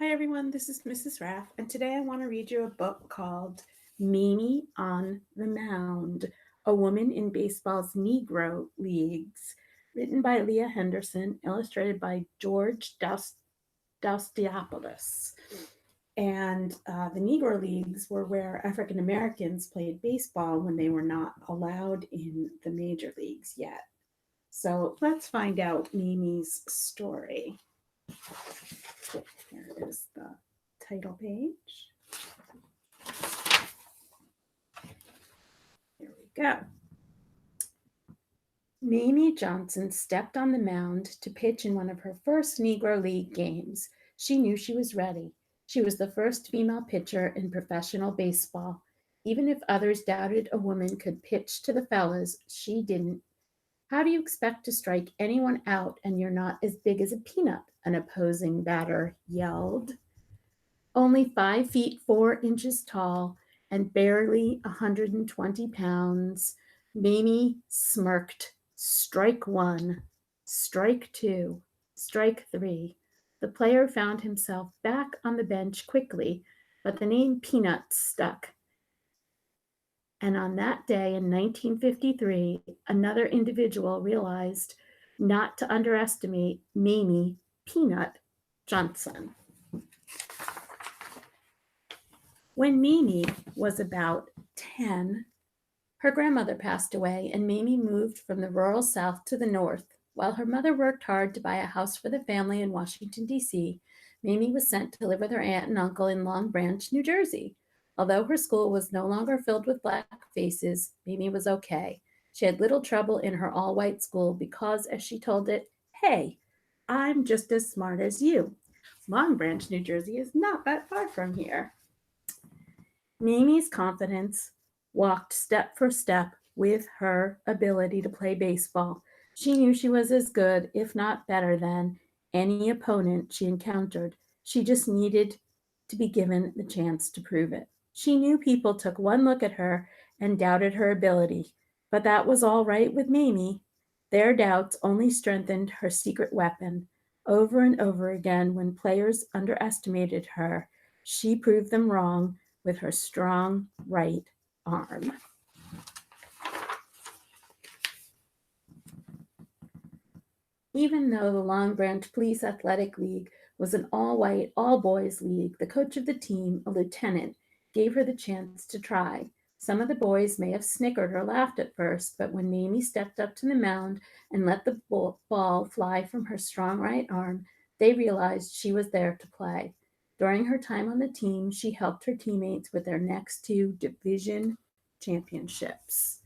Hi everyone, this is Mrs. Raff, and today I want to read you a book called Mamie on the Mound, A Woman in Baseball's Negro Leagues, written by Leah Henderson, illustrated by George Dostoopoulos. And the Negro Leagues were where African Americans played baseball when they were not allowed in the major leagues yet. So let's find out Mimi's story. Here is the title page. Here we go. Mamie Johnson stepped on the mound to pitch in one of her first Negro League games. She knew she was ready. She was the first female pitcher in professional baseball. Even if others doubted a woman could pitch to the fellas, she didn't. How do you expect to strike anyone out and you're not as big as a peanut? An opposing batter yelled. Only 5 feet 4 inches tall and barely 120 pounds, Mamie smirked. Strike one, strike two, strike three. The player found himself back on the bench quickly, but the name Peanut stuck. And on that day in 1953, another individual realized not to underestimate Mamie Peanut Johnson. When Mamie was about 10, her grandmother passed away, and Mamie moved from the rural South to the North. While her mother worked hard to buy a house for the family in Washington, D.C., Mamie was sent to live with her aunt and uncle in Long Branch, New Jersey. Although her school was no longer filled with black faces, Mamie was okay. She had little trouble in her all white school because, as she told it, hey, I'm just as smart as you. Long Branch, New Jersey is not that far from here. Mamie's confidence walked step for step with her ability to play baseball. She knew she was as good, if not better than, any opponent she encountered. She just needed to be given the chance to prove it. She knew people took one look at her and doubted her ability, but that was all right with Mamie. Their doubts only strengthened her secret weapon. Over and over again, when players underestimated her, she proved them wrong with her strong right arm. Even though the Long Branch Police Athletic League was an all white, all boys league, the coach of the team, a lieutenant, gave her the chance to try. Some of the boys may have snickered or laughed at first, but when Mamie stepped up to the mound and let the ball fly from her strong right arm, they realized she was there to play. During her time on the team, she helped her teammates with their next two division championships.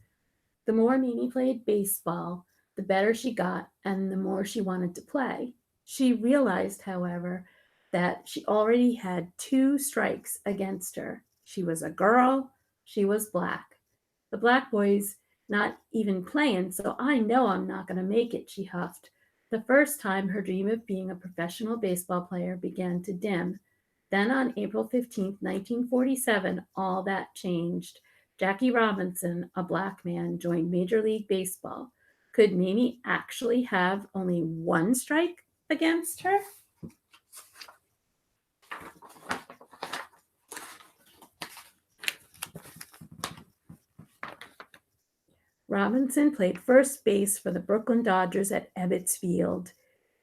The more Mimi played baseball, the better she got and the more she wanted to play. She realized, however, that she already had two strikes against her. She was a girl, she was black. The black boys not even playing, so I know I'm not going to make it, she huffed. The first time her dream of being a professional baseball player began to dim. Then on April 15th, 1947, all that changed. Jackie Robinson, a black man, joined Major League Baseball. Could Mamie actually have only one strike against her? Robinson played first base for the Brooklyn Dodgers at Ebbets Field.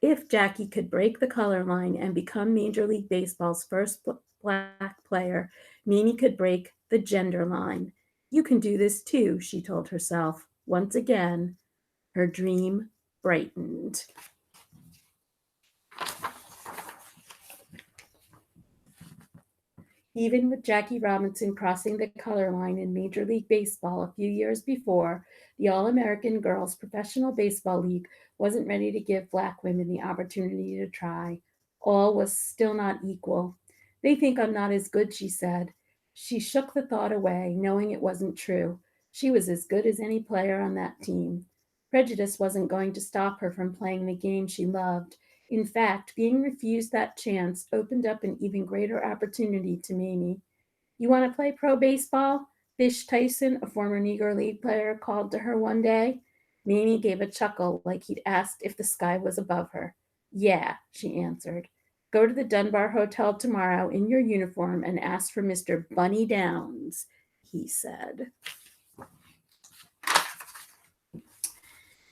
If Jackie could break the color line and become Major League Baseball's first black player, Mamie could break the gender line. You can do this too, she told herself. Once again, her dream brightened. Even with Jackie Robinson crossing the color line in Major League Baseball a few years before, the All American Girls Professional Baseball League wasn't ready to give black women the opportunity to try. All was still not equal. They think I'm not as good, she said. She shook the thought away, knowing it wasn't true. She was as good as any player on that team. Prejudice wasn't going to stop her from playing the game she loved. In fact, being refused that chance opened up an even greater opportunity to Mamie. You want to play pro baseball? Fish Tyson, a former Negro League player, called to her one day. Mamie gave a chuckle like he'd asked if the sky was above her. Yeah, she answered. Go to the Dunbar Hotel tomorrow in your uniform and ask for Mr. Bunny Downs, he said.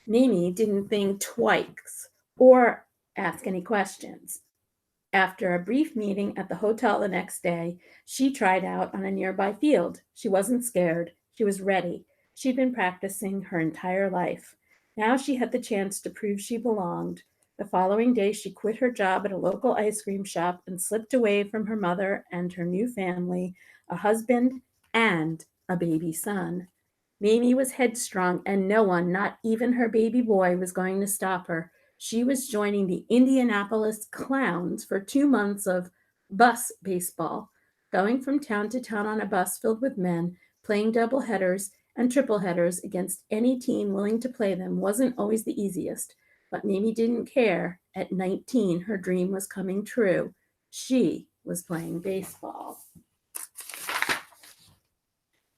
Mamie didn't think twice or ask any questions. After a brief meeting at the hotel the next day, she tried out on a nearby field. She wasn't scared. She was ready. She'd been practicing her entire life. Now she had the chance to prove she belonged. The following day, she quit her job at a local ice cream shop and slipped away from her mother and her new family, a husband, and a baby son. Mamie was headstrong, and no one, not even her baby boy, was going to stop her. She was joining the Indianapolis Clowns for 2 months of bus baseball, going from town to town on a bus filled with men, playing double headers and triple headers against any team willing to play them wasn't always the easiest. But Mamie didn't care. At 19, her dream was coming true. She was playing baseball.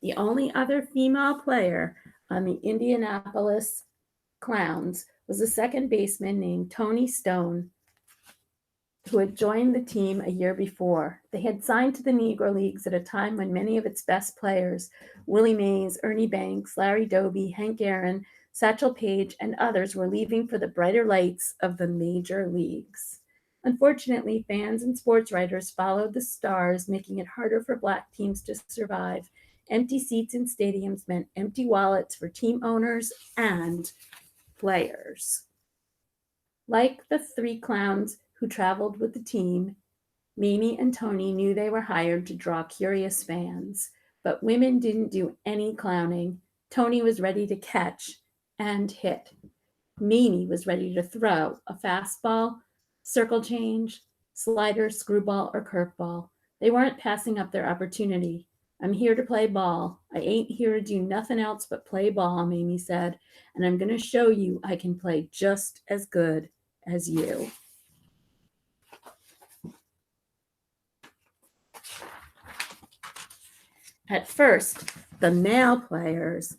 The only other female player on the Indianapolis Clowns was a second baseman named Tony Stone, who had joined the team a year before. They had signed to the Negro Leagues at a time when many of its best players, Willie Mays, Ernie Banks, Larry Doby, Hank Aaron, Satchel Paige, and others, were leaving for the brighter lights of the major leagues. Unfortunately, fans and sports writers followed the stars, making it harder for black teams to survive. Empty seats in stadiums meant empty wallets for team owners and players. Like the three clowns who traveled with the team, Mamie and Tony knew they were hired to draw curious fans. But women didn't do any clowning. Tony was ready to catch and hit. Mamie was ready to throw a fastball, circle change, slider, screwball, or curveball. They weren't passing up their opportunity. I'm here to play ball. I ain't here to do nothing else but play ball, Mamie said, and I'm going to show you I can play just as good as you. At first, the male players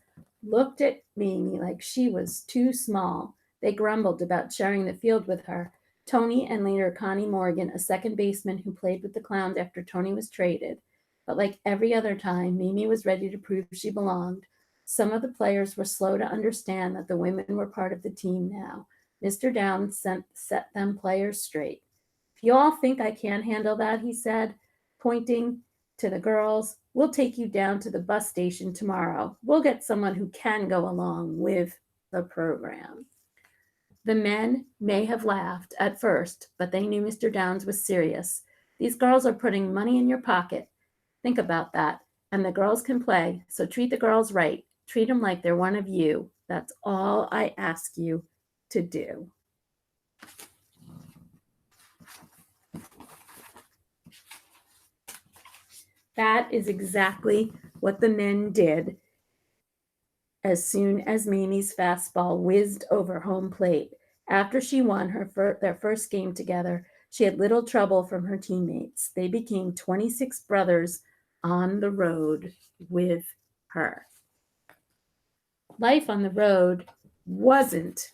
looked at Mamie like she was too small. They grumbled about sharing the field with her. Tony and later Connie Morgan, a second baseman who played with the Clowns after Tony was traded. But like every other time, Mamie was ready to prove she belonged. Some of the players were slow to understand that the women were part of the team now. Mr. Downs set them players straight. If you all think I can't handle that, he said, pointing to the girls, we'll take you down to the bus station tomorrow. We'll get someone who can go along with the program. The men may have laughed at first, but they knew Mr. Downs was serious. These girls are putting money in your pocket. Think about that. And the girls can play, so treat the girls right. Treat them like they're one of you. That's all I ask you to do. That is exactly what the men did as soon as Mamie's fastball whizzed over home plate. After she won their first game together, she had little trouble from her teammates. They became 26 brothers on the road with her. Life on the road wasn't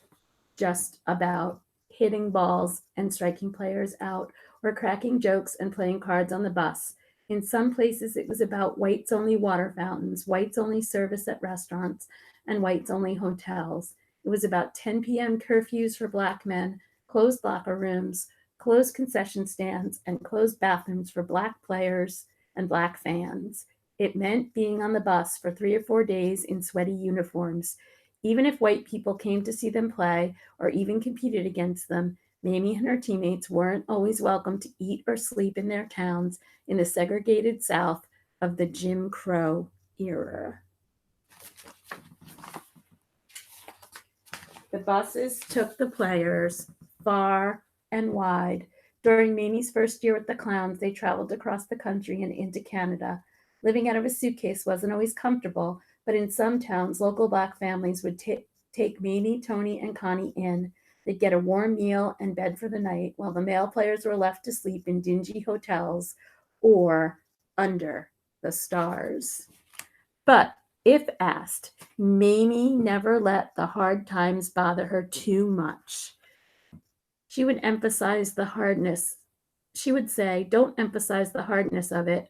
just about hitting balls and striking players out or cracking jokes and playing cards on the bus. In some places, it was about whites-only water fountains, whites-only service at restaurants, and whites-only hotels. It was about 10 p.m. curfews for black men, closed locker rooms, closed concession stands, and closed bathrooms for black players and black fans. It meant being on the bus for 3 or 4 days in sweaty uniforms. Even if white people came to see them play or even competed against them, Mamie and her teammates weren't always welcome to eat or sleep in their towns in the segregated South of the Jim Crow era. The buses took the players far and wide. During Mamie's first year with the Clowns, they traveled across the country and into Canada. Living out of a suitcase wasn't always comfortable, but in some towns, local black families would take Mamie, Tony, and Connie in. They'd get a warm meal and bed for the night, while the male players were left to sleep in dingy hotels or under the stars. But if asked, Mamie never let the hard times bother her too much. She would emphasize the hardness she would say, don't emphasize the hardness of it,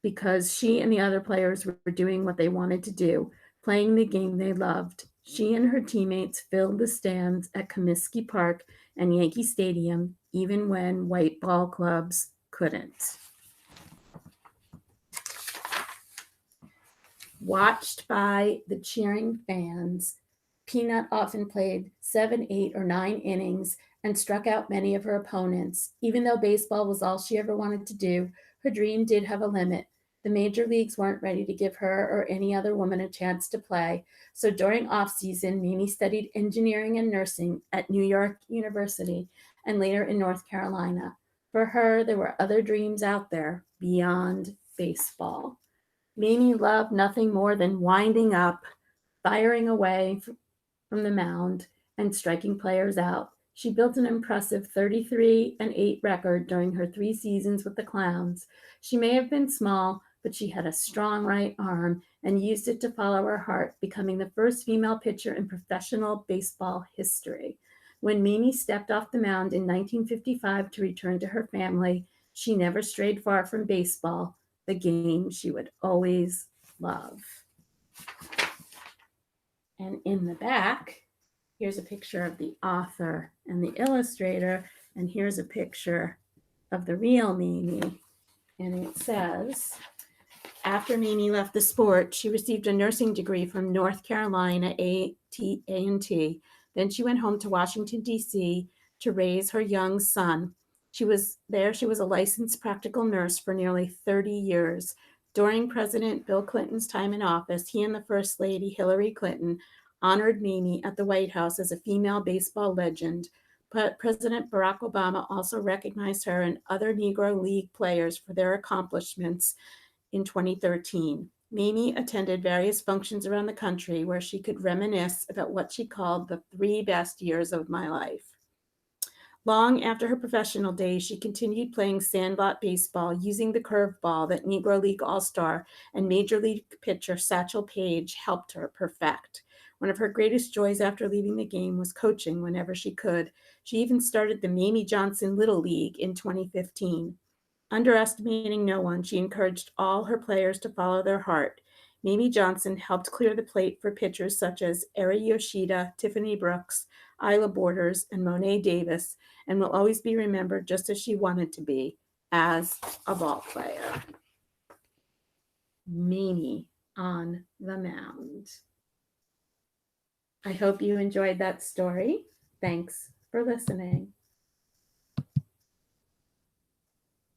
because she and the other players were doing what they wanted to do, playing the game they loved. She and her teammates filled the stands at Comiskey Park and Yankee Stadium, even when white ball clubs couldn't. Watched by the cheering fans, Peanut often played 7, 8, or 9 innings and struck out many of her opponents. Even though baseball was all she ever wanted to do, her dream did have a limit. The major leagues weren't ready to give her or any other woman a chance to play. So during off season, Mamie studied engineering and nursing at New York University and later in North Carolina. For her, there were other dreams out there beyond baseball. Mamie loved nothing more than winding up, firing away from the mound, and striking players out. She built an impressive 33-8 record during her 3 seasons with the Clowns. She may have been small, but she had a strong right arm and used it to follow her heart, becoming the first female pitcher in professional baseball history. When Mamie stepped off the mound in 1955 to return to her family, she never strayed far from baseball, the game she would always love. And in the back, here's a picture of the author and the illustrator, and here's a picture of the real Mamie. And it says, after Mamie left the sport, she received a nursing degree from North Carolina A&T. Then she went home to Washington, D.C. to raise her young son. She was a licensed practical nurse for nearly 30 years. During President Bill Clinton's time in office, he and the First Lady, Hillary Clinton, honored Mamie at the White House as a female baseball legend. But President Barack Obama also recognized her and other Negro League players for their accomplishments in 2013. Mamie attended various functions around the country where she could reminisce about what she called the 3 best years of my life. Long after her professional days, she continued playing sandlot baseball using the curveball that Negro League All-Star and Major League pitcher Satchel Paige helped her perfect. One of her greatest joys after leaving the game was coaching whenever she could. She even started the Mamie Johnson Little League in 2015. Underestimating no one, she encouraged all her players to follow their heart. Mamie Johnson helped clear the plate for pitchers such as Eri Yoshida, Tiffany Brooks, Isla Borders, and Monet Davis, and will always be remembered just as she wanted to be, as a ball player. Mamie on the mound. I hope you enjoyed that story. Thanks for listening.